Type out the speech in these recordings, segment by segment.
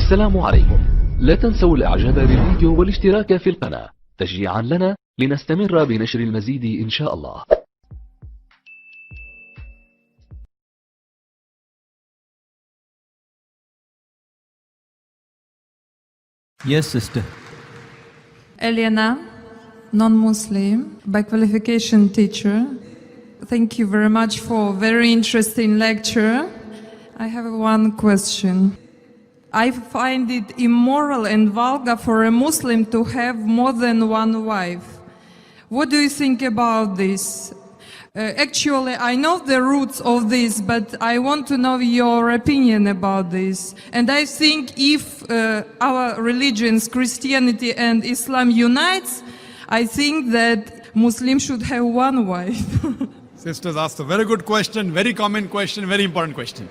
السلام عليكم. لا تنسوا الاعجاب بالفيديو والاشتراك في القناة تشجيعا لنا لنستمر بنشر المزيد إن شاء الله. Yes, sister. Elena, non-Muslim, by qualification teacher. Thank you very much for very interesting lecture. I have one question. I find it immoral and vulgar for a Muslim to have more than one wife. What do you think about this? Actually, I know the roots of this, but I want to know your opinion about this. And I think if our religions, Christianity and Islam unites, I think that Muslims should have one wife. Sisters asked a very good question, very common question, very important question.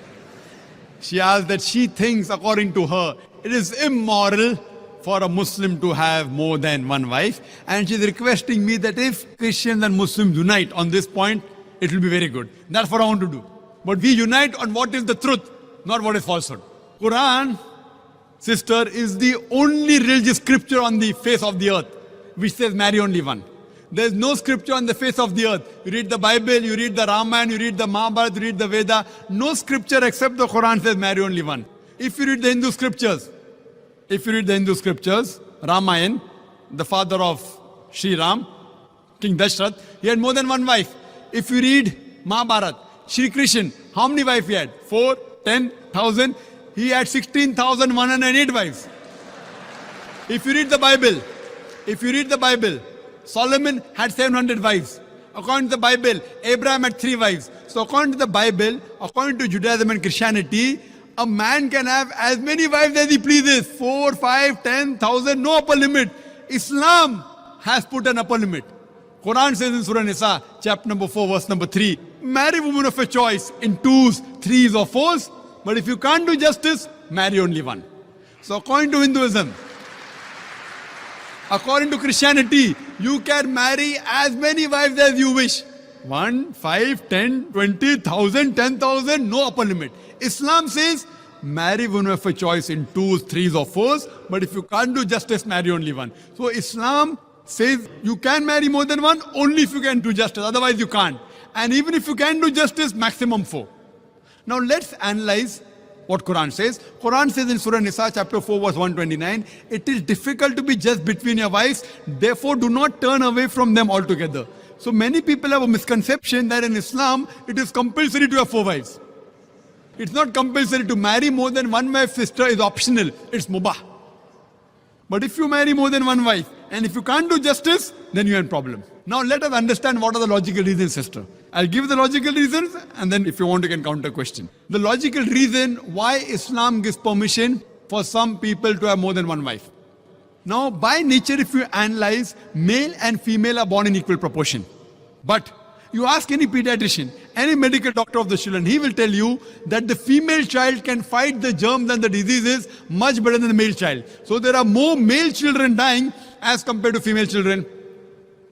She asked that she thinks, according to her, it is immoral for a Muslim to have more than one wife. And she's requesting me that if Christians and Muslims unite on this point, it will be very good. That's what I want to do. But we unite on what is the truth, not what is falsehood. Quran, sister, is the only religious scripture on the face of the earth which says marry only one. There's no scripture on the face of the earth. You read the Bible, you read the Ramayana, you read the Mahabharata, you read the Veda. No scripture except the Quran says marry only one. If you read the Hindu scriptures, Ramayana, the father of Sri Ram, King Dashrath, he had more than one wife. If you read Mahabharata, Sri Krishna, how many wives he had? 4, 10,000. He had 16,108 wives. If you read the Bible, Solomon had 700 wives. According to the Bible, Abraham had 3 wives. So according to the Bible, according to Judaism and Christianity, a man can have as many wives as he pleases. 4, 5, 10,000, no upper limit. Islam has put an upper limit. Quran says in Surah Nisa, chapter number 4, verse number 3, marry women of your choice in 2s, 3s or 4s. But if you can't do justice, marry only one. So according to Hinduism, according to Christianity, you can marry as many wives as you wish. 1, 5, 10, 20,000, 10,000, no upper limit. Islam says, marry women of a choice in 2s, 3s or 4s, but if you can't do justice, marry only one. So Islam says you can marry more than one only if you can do justice, otherwise you can't. And even if you can do justice, maximum 4. Now let's analyze what Quran says. Quran says in Surah Nisa chapter 4 verse 129, it is difficult to be just between your wives, therefore do not turn away from them altogether. So many people have a misconception that in Islam, it is compulsory to have 4 wives. It's not compulsory to marry more than one wife, sister, is optional. It's mubah. But if you marry more than one wife, and if you can't do justice, then you have a problem. Now let us understand what are the logical reasons, sister. I'll give the logical reasons, and then if you want, you can counter question. The logical reason why Islam gives permission for some people to have more than one wife. Now, by nature, if you analyze, male and female are born in equal proportion. But you ask any pediatrician, any medical doctor of the children, he will tell you that the female child can fight the germs and the diseases much better than the male child. So there are more male children dying as compared to female children.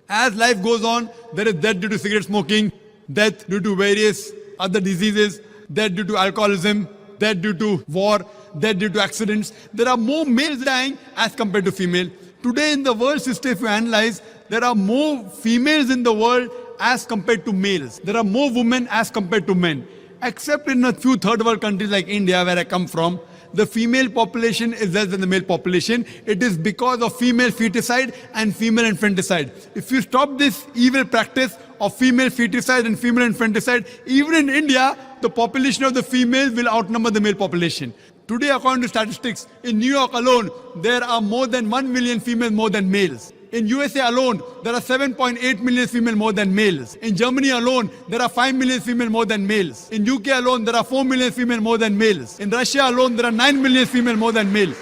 As life goes on, there is death due to cigarette smoking, death due to various other diseases, death due to alcoholism, death due to war, death due to accidents. There are more males dying as compared to female. Today in the world system, if you analyze, there are more females in the world as compared to males. There are more women as compared to men. Except in a few third world countries like India, where I come from, the female population is less than the male population. It is because of female feticide and female infanticide. If you stop this evil practice of female feticide and female infanticide, even in India, the population of the females will outnumber the male population. Today, according to statistics, in New York alone, there are more than 1 million females more than males. In USA alone, there are 7.8 million females more than males. In Germany alone, there are 5 million females more than males. In UK alone, there are 4 million females more than males. In Russia alone, there are 9 million females more than males.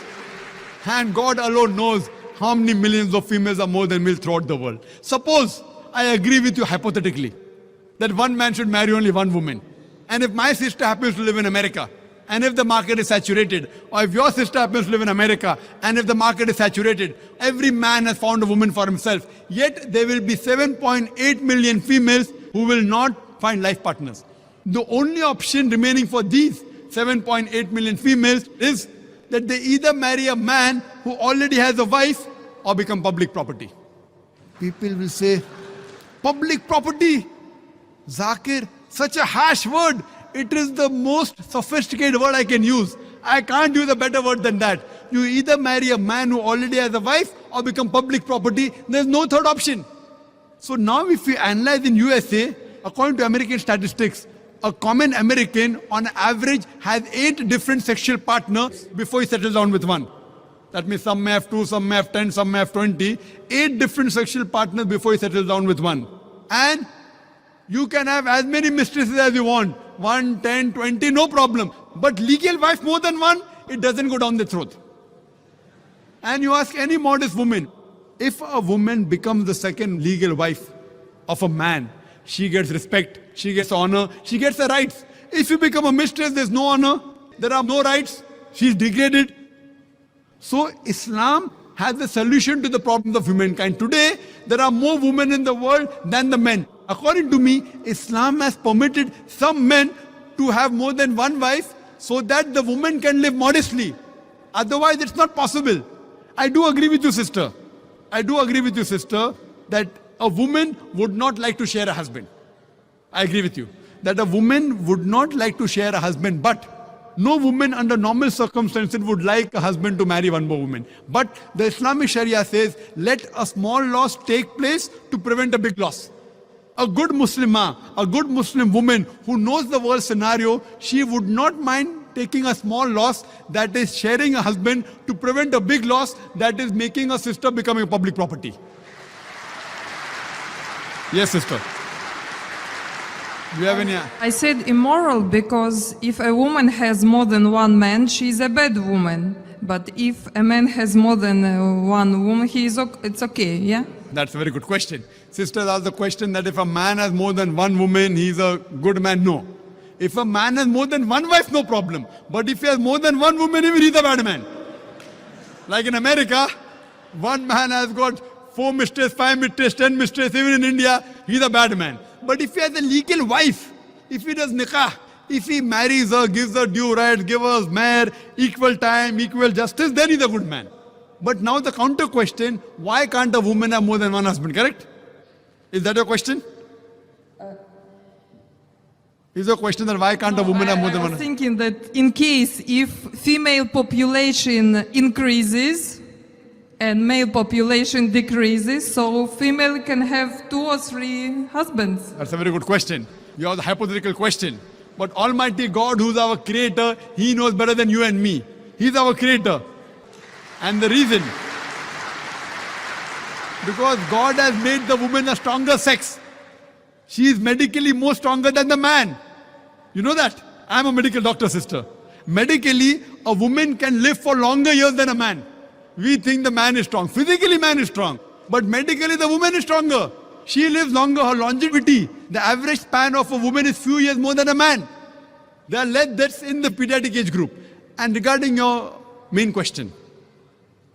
And God alone knows how many millions of females are more than males throughout the world. Suppose I agree with you hypothetically that one man should marry only one woman. And if my sister happens to live in America, and if the market is saturated, or if your sister happens to live in America, and if the market is saturated, every man has found a woman for himself. Yet there will be 7.8 million females who will not find life partners. The only option remaining for these 7.8 million females is that they either marry a man who already has a wife or become public property. People will say, public property, Zakir, such a harsh word. It is the most sophisticated word I can use. I can't use a better word than that. You either marry a man who already has a wife or become public property. There's no third option. So now if we analyze in USA, according to American statistics, a common American on average has 8 different sexual partners before he settles down with one. That means some may have 2, some may have 10, some may have 20. 8 different sexual partners before he settles down with one. And you can have as many mistresses as you want. 1, 10, 20, no problem. But legal wife more than one, it doesn't go down the throat. And you ask any modest woman, if a woman becomes the second legal wife of a man, she gets respect, she gets honor, she gets the rights. If you become a mistress, there's no honor, there are no rights, she's degraded. So Islam has the solution to the problems of humankind. Today, there are more women in the world than the men. According to me, Islam has permitted some men to have more than one wife so that the woman can live modestly. Otherwise, it's not possible. I do agree with you, sister. I do agree with you, sister, that a woman would not like to share a husband. I agree with you. That a woman would not like to share a husband, but no woman under normal circumstances would like a husband to marry one more woman. But the Islamic Sharia says, let a small loss take place to prevent a big loss. A good Muslimah, a good Muslim woman who knows the world scenario, she would not mind taking a small loss, that is sharing a husband, to prevent a big loss, that is making a sister becoming a public property. Yes, sister. Do you have any? I said immoral because if a woman has more than one man, she's a bad woman. But if a man has more than one woman, it's okay, yeah? That's a very good question. Sisters asked the question that if a man has more than one woman, he's a good man. No. If a man has more than one wife, no problem. But if he has more than one woman, even he's a bad man. Like in America, one man has got 4 mistresses, 5 mistresses, 10 mistresses. Even in India, he's a bad man. But if he has a legal wife, if he does nikah, if he marries her, gives her due rights, gives her mahr, equal time, equal justice, then he's a good man. But now the counter question, why can't a woman have more than one husband, correct? Is that your question? Is your question that why can't a woman have more than one I was husband? thinking that in case if female population increases and male population decreases, so female can have 2 or 3 husbands. That's a very good question. You have the hypothetical question. But Almighty God, who's our creator, He knows better than you and me. He's our creator. And the reason, because God has made the woman a stronger sex. She is medically more stronger than the man. You know that? I'm a medical doctor, sister. Medically, a woman can live for longer years than a man. We think the man is strong. Physically, man is strong. But medically, the woman is stronger. She lives longer. Her longevity, the average span of a woman is few years more than a man. There are less deaths in the pediatric age group. And regarding your main question,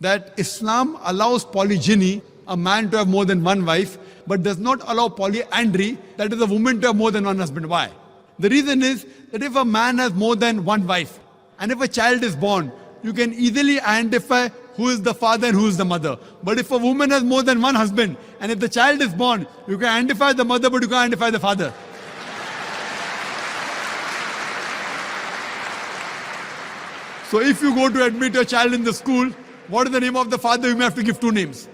that Islam allows polygyny, a man to have more than one wife, but does not allow polyandry, that is a woman to have more than one husband. Why? The reason is that if a man has more than one wife, and if a child is born, you can easily identify who is the father and who is the mother. But if a woman has more than one husband, and if the child is born, you can identify the mother, but you can't identify the father. So if you go to admit your child in the school, what is the name of the father? You may have to give 2 names.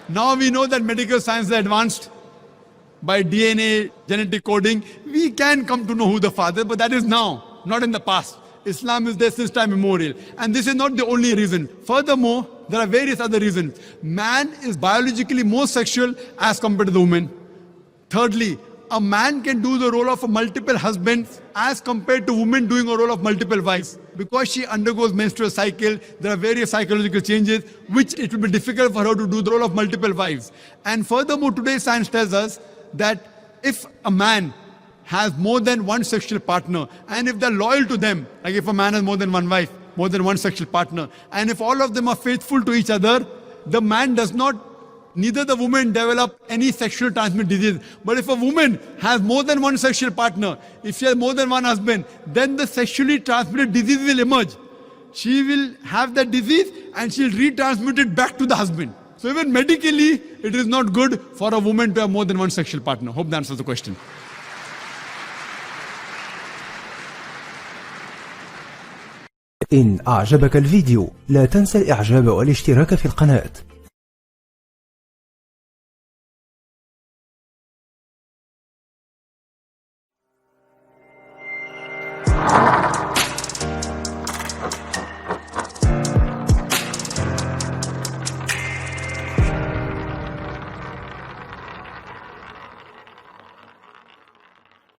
Now we know that medical science is advanced. By DNA, genetic coding, we can come to know who the father, but that is now, not in the past. Islam is there since time immemorial. And this is not the only reason. Furthermore, there are various other reasons. Man is biologically more sexual as compared to the woman. Thirdly, a man can do the role of a multiple husband as compared to women doing a role of multiple wives. Because she undergoes menstrual cycle, there are various psychological changes which it will be difficult for her to do the role of multiple wives. And furthermore, today's science tells us that if a man has more than one sexual partner, and if they're loyal to them, like if a man has more than one wife, more than one sexual partner, and if all of them are faithful to each other, the man does not neither the woman develop any sexual transmitted disease. But if a woman has more than one sexual partner, if she has more than one husband, then the sexually transmitted disease will emerge. She will have that disease and she'll retransmit it back to the husband. So even medically, it is not good for a woman to have more than one sexual partner. Hope that answers the question. إن أعجبك الفيديو لا تنسى الإعجاب والاشتراك في القناة.